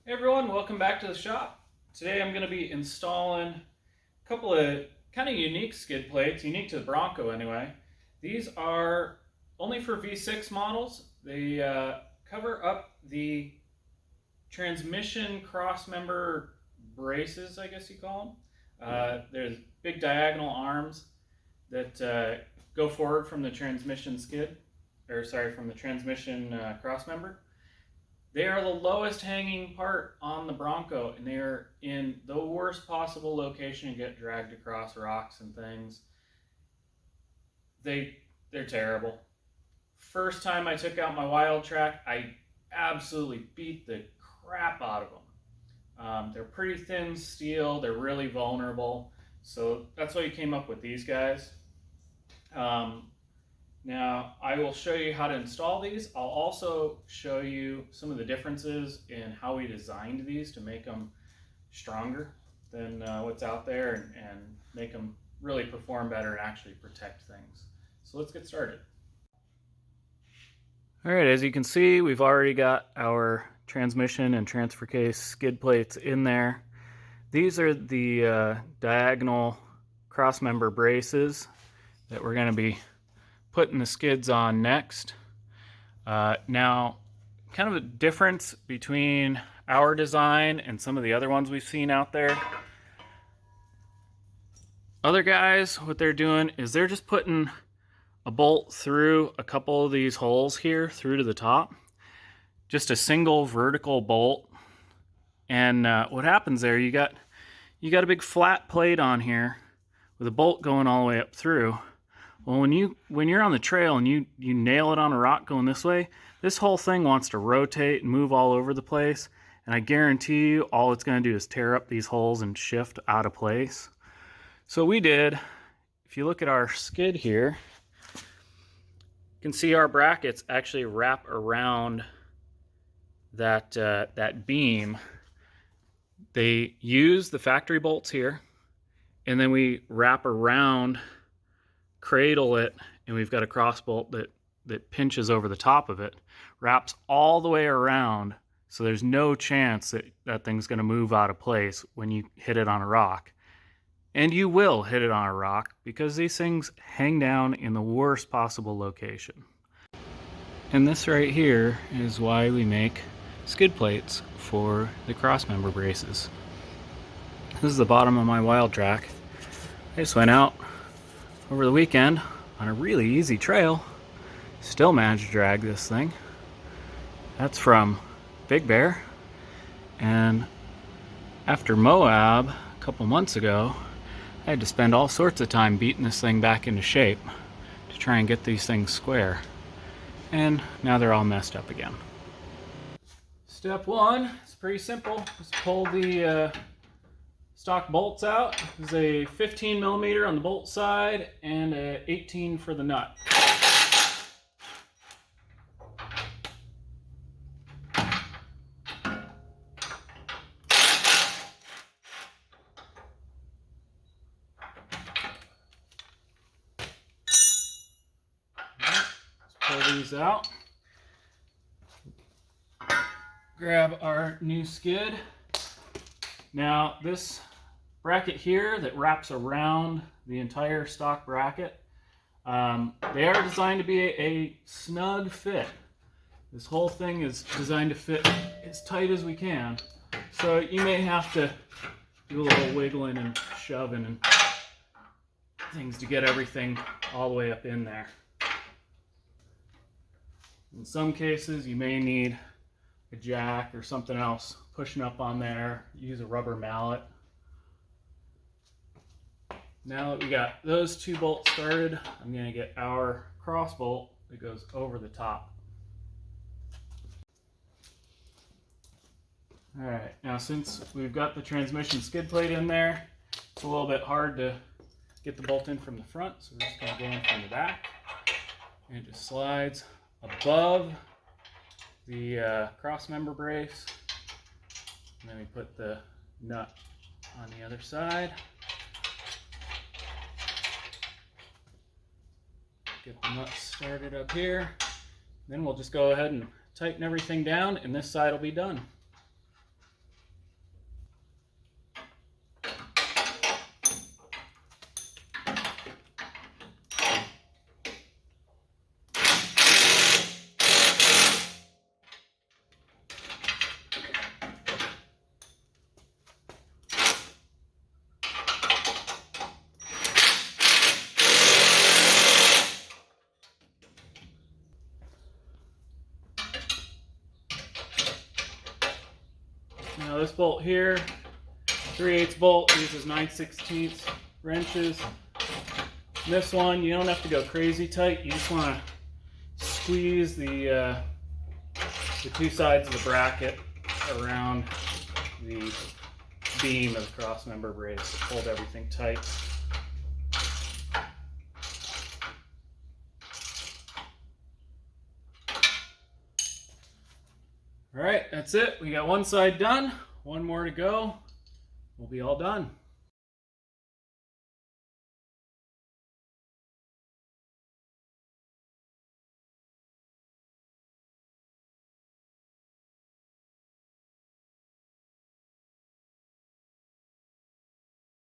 Hey everyone, welcome back to the shop. Today I'm going to be installing a couple of kind of unique skid plates, unique to the Bronco anyway. These are only for V6 models. They cover up the transmission crossmember braces, I guess you call them. There's big diagonal arms that go forward from the transmission from the transmission crossmember. They are the lowest hanging part on the Bronco, and they are in the worst possible location to get dragged across rocks and things. They're terrible. First time I took out my Wild Track, I absolutely beat the crap out of them. They're pretty thin steel, they're really vulnerable, so that's why we came up with these guys. Now, I will show you how to install these. I'll also show you some of the differences in how we designed these to make them stronger than what's out there and make them really perform better and actually protect things. So let's get started. All right, as you can see, we've already got our transmission and transfer case skid plates in there. These are the diagonal crossmember braces that we're going to be putting the skids on next. Now, kind of a difference between our design and some of the other ones we've seen out there. Other guys, what they're doing is they're just putting a bolt through a couple of these holes here through to the top. Just a single vertical bolt. And what happens there, you got a big flat plate on here with a bolt going all the way up through. Well, when you're on the trail and you nail it on a rock going this way, this whole thing wants to rotate and move all over the place, and I guarantee you all it's going to do is tear up these holes and shift out of place. So we did, if you look at our skid here, you can see our brackets actually wrap around that beam. They use the factory bolts here, and then we wrap around, cradle it, and we've got a cross bolt that pinches over the top of it, wraps all the way around, so there's no chance that that thing's going to move out of place when you hit it on a rock. And you will hit it on a rock because these things hang down in the worst possible location. And this right here is why we make skid plates for the crossmember braces. This is the bottom of my Wild Track. I just went out over the weekend on a really easy trail, still managed to drag this thing. That's from Big Bear, and after Moab a couple months ago, I had to spend all sorts of time beating this thing back into shape to try and get these things square, and now they're all messed up again. Step one is pretty simple. Just pull the stock bolts out. There's a 15 millimeter on the bolt side and a 18 for the nut. Let's pull these out. Grab our new skid. Now this bracket here that wraps around the entire stock bracket, they are designed to be a snug fit. This whole thing is designed to fit as tight as we can, so you may have to do a little wiggling and shoving and things to get everything all the way up in there. In some cases you may need a jack or something else pushing up on there. Use a rubber mallet. Now that we got those two bolts started, I'm going to get our cross bolt that goes over the top. Alright, now since we've got the transmission skid plate in there, it's a little bit hard to get the bolt in from the front, so we're just going to go in from the back. And it just slides above the crossmember brace, and then we put the nut on the other side. Get the nuts started up here. Then we'll just go ahead and tighten everything down, and this side will be done. Now this bolt here, 3/8 bolt, uses 9/16 wrenches. This one, you don't have to go crazy tight. You just want to squeeze the two sides of the bracket around the beam of the crossmember brace to hold everything tight. All right, that's it. We got one side done, one more to go. We'll be all done.